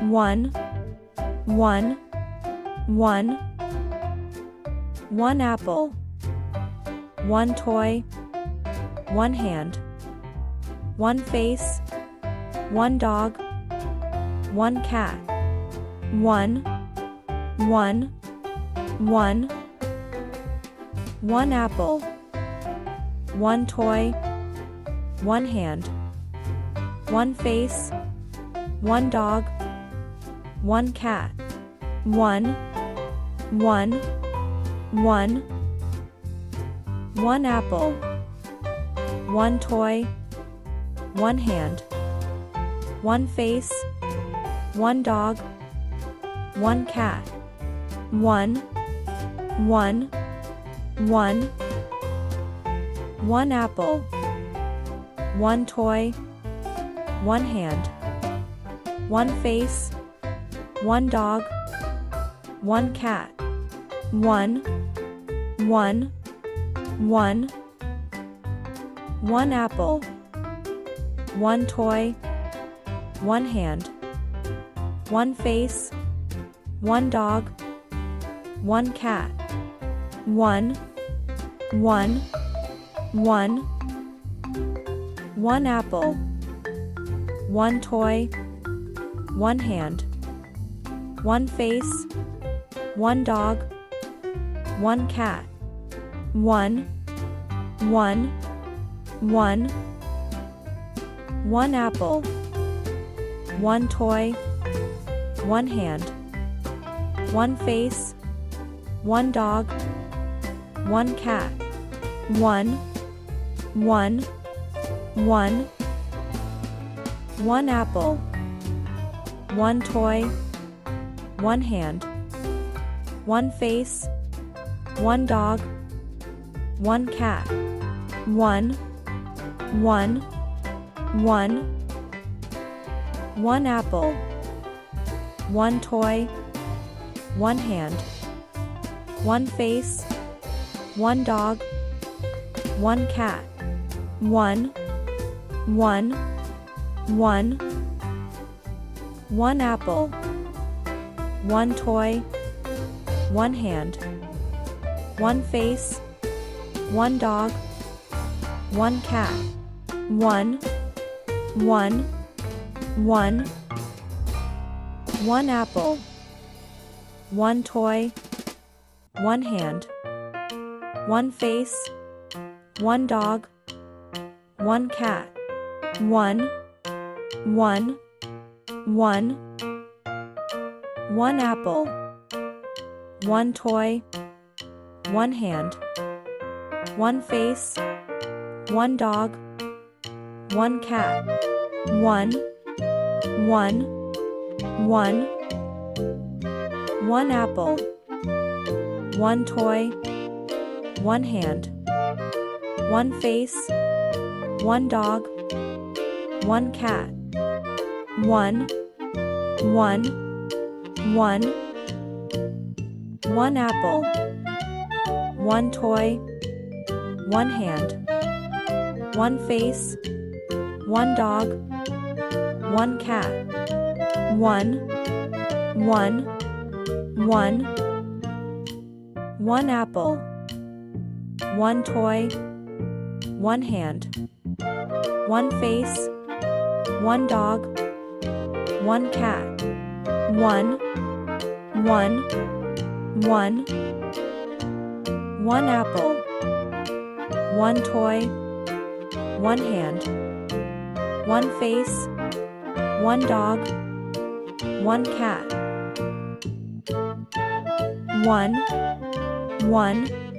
One, one, one. One apple. One toy. One hand. One face. One dog. One cat. One, one, one. One apple. One toy. One hand. One face. One dog. One cat. One, one, one. One apple. One toy. One hand. One face. One dog. One cat. One, one, one. One apple. One toy. One hand. One face. One dog. One cat. One, one, one. One apple. One toy. One hand. One face. One dog. One cat. One, one, one. One apple. One toy. One hand. One face. One dog. One cat. One, one, one. One apple. One toy. One hand. One face. One dog. One cat. One, one, one. One apple. One toy. One hand. One face. One dog. One cat. One, one, one. One apple. One toy. One hand. One face. One dog. One cat. One, one, one. One apple. One toy. One hand. One face. One dog. One cat. One, one, one. One apple. One toy. One hand. One face. One dog. One cat. One, one, one. One apple. One toy. One hand. One face. One dog. One cat. One, one, one. One apple. One toy. One hand. One face. One dog. One cat. One, one, one. One apple. One toy. One hand. One face. One dog. One cat. One, one, one. One apple. One toy. One hand. One face. One dog. One cat. One, one, one. One apple. One toy. One hand. One face. One dog. One cat. One, one.